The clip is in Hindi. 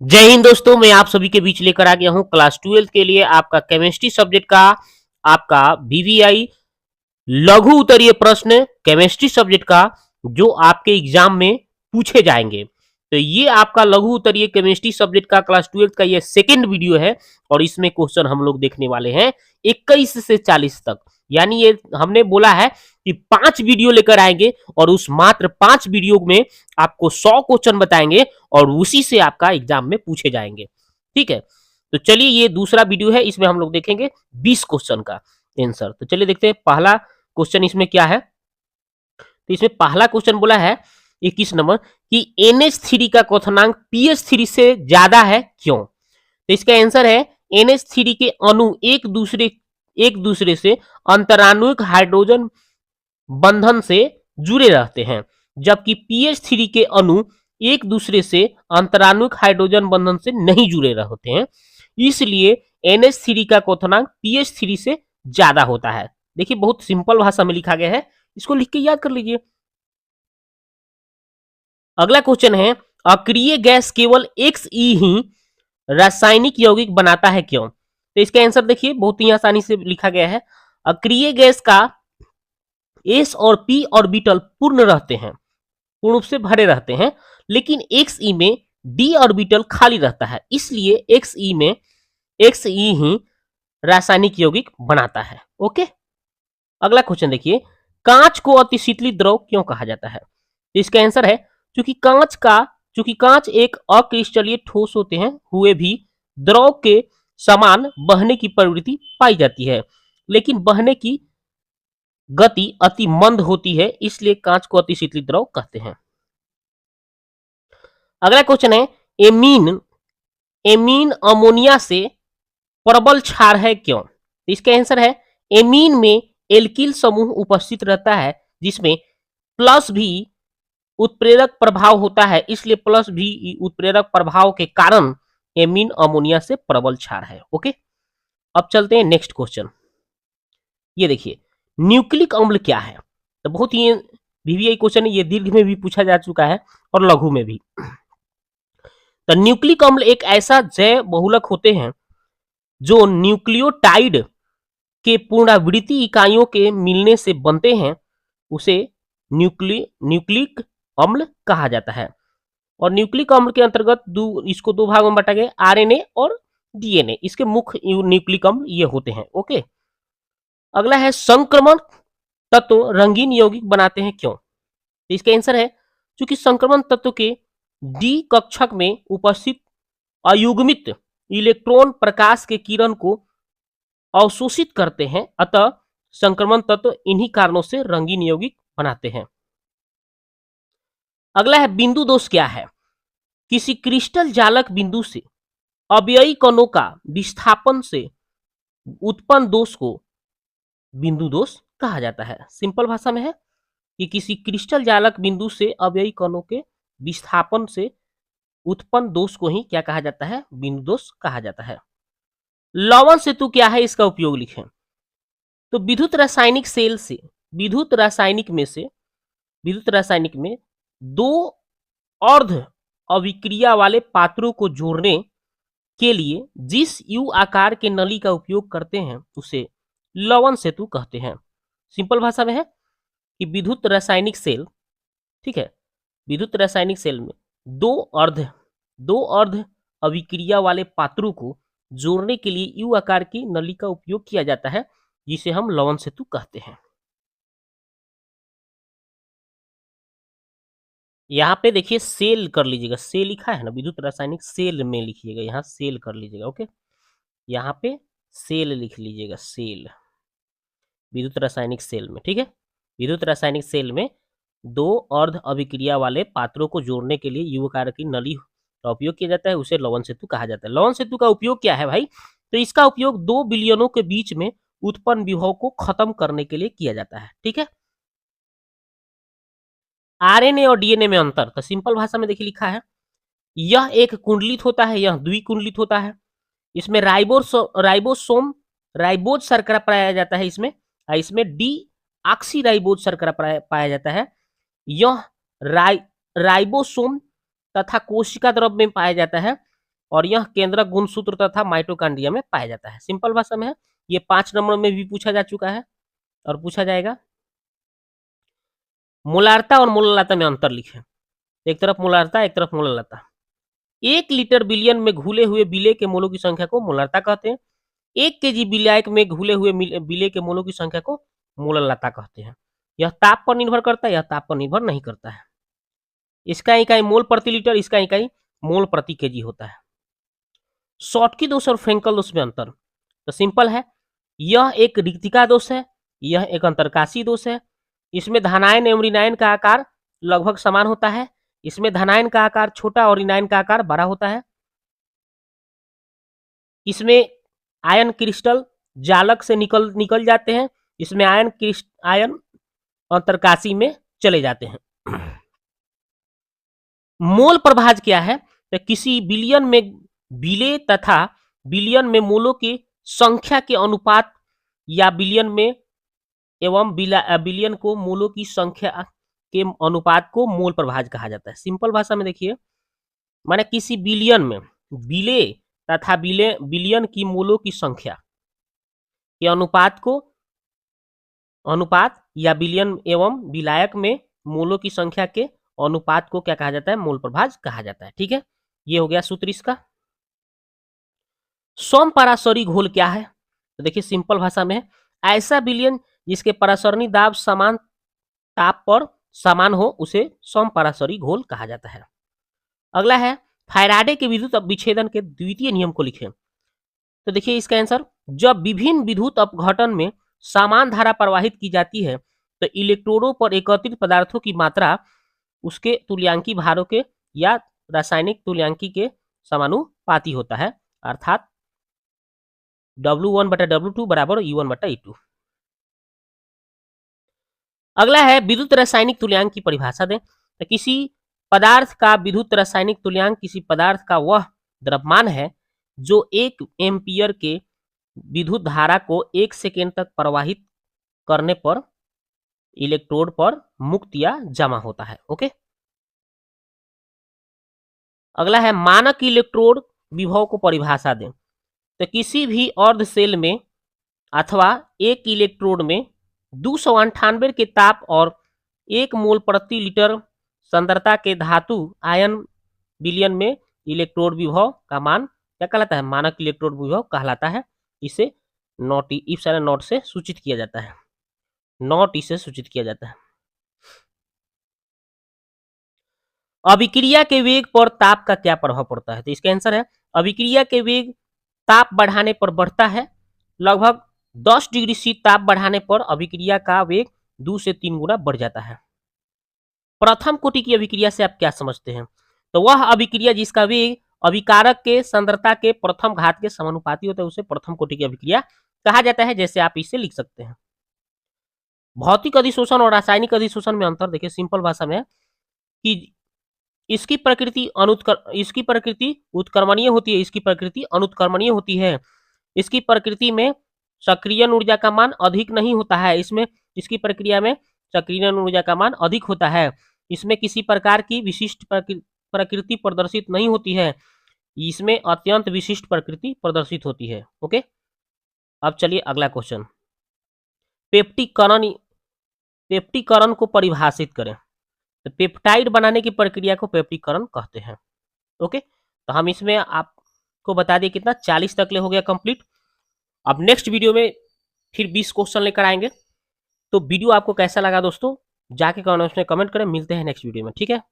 जय हिंद दोस्तों, मैं आप सभी के बीच लेकर आ गया हूं क्लास 12th के लिए आपका केमिस्ट्री सब्जेक्ट का आपका बीवीआई लघु उत्तरीय प्रश्न केमिस्ट्री सब्जेक्ट का जो आपके एग्जाम में पूछे जाएंगे। तो ये आपका लघु उत्तरीय केमिस्ट्री सब्जेक्ट का क्लास 12th का ये सेकंड वीडियो है और इसमें क्वेश्चन हम लोग देखने वाले हैं 21 से 40 तक। यानी ये हमने बोला है कि 5 वीडियो लेकर आएंगे और उस मात्र 5 वीडियो में आपको 100 क्वेश्चन बताएंगे और उसी से आपका एग्जाम में पूछे जाएंगे। ठीक है, तो चलिए ये दूसरा वीडियो है, इसमें हम लोग देखेंगे 20 क्वेश्चन का आंसर। तो चलिए देखते हैं पहला क्वेश्चन इसमें क्या है। तो इसमें पहला क्वेश्चन बोला है 21 नंबर कि NH3 का क्वथनांक pH3 से ज्यादा है क्यों। तो इसका आंसर है NH3 के अणु एक दूसरे से अंतराणुक हाइड्रोजन बंधन से जुड़े रहते हैं, जबकि pH3 के अणु एक दूसरे से अंतराणुक हाइड्रोजन बंधन से नहीं जुड़े रहते हैं, इसलिए NH3 का क्वथनांक pH3 से ज्यादा होता है। देखिए बहुत सिंपल भाषा में लिखा गया है, इसको लिख के याद कर लीजिए। अगला क्वेश्चन है अक्रिय गैस केवल XE ही रासायनिक यौगिक बनाता है क्यों। तो इसका आंसर देखिए बहुत ही आसानी से लिखा गया है। अक्रिय गैस का S और P ऑर्बिटल पूर्ण रहते हैं, पूर्ण रूप से भरे रहते हैं, लेकिन XE में D ऑर्बिटल खाली रहता है, इसलिए XE ही रासायनिक यौगिक बनाता है। ओके, अगला क्वेश्चन देखिए कांच को अतिशीतलित द्रव क्यों कहा जाता है। तो इसका आंसर है चूंकि कांच एक अक्रिस्टलीय ठोस होते हैं हुए भी द्रव के समान बहने की प्रवृत्ति पाई जाती है, लेकिन बहने की गति अति मंद होती है, इसलिए कांच को अतिशीतलित द्रव कहते हैं। अगला क्वेश्चन है एमीन अमोनिया से प्रबल क्षार है क्यों। तो इसका आंसर है एमीन में एल्किल समूह उपस्थित रहता है जिसमें प्लस भी उत्प्रेरक प्रभाव होता है, इसलिए प्लस भी उत्प्रेरक प्रभाव के कारण एमीन अमोनिया से प्रबल क्षार है। ओके, अब चलते हैं नेक्स्ट क्वेश्चन। ये देखिए न्यूक्लिक अम्ल क्या है। तो बहुत ही वीवीआई क्वेश्चन है, ये दीर्घ में भी पूछा जा चुका है और लघु में भी। तो न्यूक्लिक अम्ल एक ऐसा जैव बहुलक होते हैं जो न्यूक्लियोटाइड के पुनरावृत्ति इकाइयों के मिलने से बनते हैं, उसे न्यूक्लिक अम्ल कहा जाता है। और न्यूक्लिक अम्ल के अंतर्गत इसको दो भागों में बांटा गया, आरएनए और डीएनए, इसके मुख्य न्यूक्लिक अम्ल ये होते हैं। ओके, अगला है संक्रमण तत्व रंगीन यौगिक बनाते हैं क्यों। तो इसका आंसर है क्योंकि संक्रमण तत्व के डी कक्षक में उपस्थित अयुग्मित इलेक्ट्रॉन प्रकाश के किरण को अवशोषित करते हैं, अतः संक्रमण तत्व इन्हीं कारणों से रंगीन यौगिक बनाते हैं। अगला है बिंदु दोष क्या है। किसी क्रिस्टल जालक बिंदु से अव्ययी कणों का विस्थापन से उत्पन्न दोष को बिंदु दोष कहा जाता है। सिंपल भाषा में है कि किसी क्रिस्टल जालक बिंदु से अव्ययी कणों के विस्थापन से उत्पन्न दोष को ही क्या कहा जाता है, बिंदु दोष कहा जाता है। लवण सेतु क्या है, इसका उपयोग लिखें। तो विद्युत रासायनिक में दो अर्ध अभिक्रिया वाले पात्रों को जोड़ने के लिए जिस यू आकार के नली का उपयोग करते हैं उसे लवण सेतु कहते हैं। सिंपल भाषा में है कि विद्युत रासायनिक सेल, ठीक है, विद्युत रासायनिक सेल में दो अर्ध अभिक्रिया वाले पात्रों को जोड़ने के लिए यू आकार की नली का उपयोग किया जाता है, जिसे हम लवण सेतु कहते हैं। यहाँ पे देखिए सेल कर लीजिएगा, सेल लिखा है ना, विद्युत रासायनिक सेल में लिखिएगा, यहाँ सेल कर लीजिएगा। ओके, यहाँ पे सेल लिख लीजिएगा, सेल विद्युत रासायनिक सेल में। ठीक है, विद्युत रासायनिक सेल में दो अर्ध अभिक्रिया वाले पात्रों को जोड़ने के लिए यू आकार की नली का उपयोग किया जाता है, उसे लवण सेतु कहा जाता है। लवण सेतु का उपयोग क्या है भाई, तो इसका उपयोग दो विलयनों के बीच में उत्पन्न विभव को खत्म करने के लिए किया जाता है। ठीक है, आरएनए और डीएनए में अंतर, तो सिंपल भाषा में देखिए लिखा है, यह एक कुंडलित होता है, यह द्विकुंडलित होता है। इसमें राइबोज शर्करा पाया जाता है, इसमें डी ऑक्सी राइबोज शर्करा पाया जाता है। यह राइबोसोम तथा कोशिका द्रव में पाया जाता है। और यह केंद्रक गुणसूत्र तथा माइटोकॉन्ड्रिया में पाया जाता है। सिंपल भाषा में है, ये 5 नंबर में भी पूछा जा चुका है और पूछा जाएगा। मोलारता और मोललता में अंतर लिखें। एक तरफ मोलारता, एक तरफ मोललता। 1 लीटर बिलियन में घुले हुए बिले के मोलों की संख्या को मोलारता कहते हैं। 1 केजी विलायक में घुले हुए बिले के मोलों की संख्या को मोललता कहते हैं। यह ताप पर निर्भर करता है, यह ताप पर निर्भर नहीं करता है। इसका इकाई मोल प्रति लीटर, इसका इकाई मोल प्रति केजी होता है। शॉटकी दोष और फ्रेंकल दोष में अंतर, तो सिंपल है, यह एक रिक्तिका दोष है, यह एक अंतरकाशी दोष है। इसमें धनायन एवं ऋणायन का आकार लगभग समान होता है। इसमें धनायन का आकार छोटा और ऋणायन का आकार बड़ा होता है। इसमें आयन क्रिस्टल जालक से निकल जाते हैं। इसमें आयन अंतरकाशी में चले जाते हैं। मोल प्रभाज क्या है, तो किसी बिलियन में बिले तथा बिलियन में मोलों की संख्या के अनुपात या बिलियन में एवं बिलियन को मोलों की संख्या के अनुपात को मोल प्रभाज कहा जाता है। सिंपल भाषा में देखिए, माने किसी बिलियन में बिले तथा बिलियन की मोलों की संख्या के अनुपात या बिलियन एवं विलायक में मोलों की संख्या के अनुपात को क्या कहा जाता है, मोल प्रभाज कहा जाता है। ठीक है, ये हो गया सूत्र इसका। समपराशरी घोल क्या है, तो देखिए सिंपल भाषा में, ऐसा बिलियन जिसके पराशरणी दाब समान ताप पर समान हो उसे समपराशरी घोल कहा जाता है। अगला है फैराडे के विद्युत विच्छेदन के द्वितीय नियम को लिखें। तो देखिए इसका आंसर, जब विभिन्न विद्युत अपघटन में समान धारा प्रवाहित की जाती है तो इलेक्ट्रोडों पर एकत्रित पदार्थों की मात्रा उसके तुल्यांकी भारों के या रासायनिक तुल्यांकी के समानुपाती होता है, अर्थात W1/W2 बराबर U1/E2। अगला है विद्युत रासायनिक तुल्यांक की परिभाषा दें। तो किसी पदार्थ का विद्युत रासायनिक तुल्यांक किसी पदार्थ का वह द्रव्यमान है जो 1 एम्पियर के विद्युत धारा को 1 सेकेंड तक प्रवाहित करने पर इलेक्ट्रोड पर मुक्त या जमा होता है। ओके, अगला है मानक इलेक्ट्रोड विभव को परिभाषा दें। तो किसी भी अर्ध सेल में अथवा एक इलेक्ट्रोड में 298 के ताप और 1 मोल प्रति लीटर सांद्रता के धातु आयन विलयन में इलेक्ट्रोड विभव का मान क्या कहलाता है, मानक इलेक्ट्रोड विभव कहलाता है। इसे नॉट इफ सारे नॉट से सूचित किया जाता है, नॉट इसे सूचित किया जाता है। अभिक्रिया के वेग पर ताप का क्या प्रभाव पड़ता है, तो इसका आंसर है, अभिक्रिया के वेग ताप बढ़ाने पर बढ़ता है। लगभग 10 डिग्री सी ताप बढ़ाने पर अभिक्रिया का वेग 2 से 3 गुना बढ़ जाता है। प्रथम कोटि की अभिक्रिया से आप क्या समझते हैं, तो वह अभिक्रिया जिसका वेग अभिकारक के सांद्रता के प्रथम घात के समानुपाती होता है उसे प्रथम कोटि की अभिक्रिया कहा जाता है। जैसे आप इसे लिख सकते हैं। भौतिक अधिशोषण और रासायनिक अधिशोषण में अंतर देखिए सिंपल भाषा में कि इसकी प्रकृति उत्क्रमणीय होती है, इसकी प्रकृति अनुत्क्रमणीय होती है। इसकी प्रकृति में सक्रियण ऊर्जा का मान अधिक नहीं होता है, इसमें इसकी प्रक्रिया में सक्रियण ऊर्जा का मान अधिक होता है। इसमें किसी प्रकार की विशिष्ट प्रकृति प्रदर्शित नहीं होती है, इसमें अत्यंत विशिष्ट प्रकृति प्रदर्शित होती है। ओके, अब चलिए अगला क्वेश्चन, पेप्टिकरण को परिभाषित करें। तो पेप्टाइड बनाने की प्रक्रिया को पेप्टिकरण कहते हैं। ओके, तो हम इसमें आपको बता दें कितना 40 तक ले हो गया कंप्लीट। अब नेक्स्ट वीडियो में फिर 20 क्वेश्चन लेकर आएंगे। तो वीडियो आपको कैसा लगा दोस्तों, जाके कमेंट में कमेंट करें। मिलते हैं नेक्स्ट वीडियो में, ठीक है।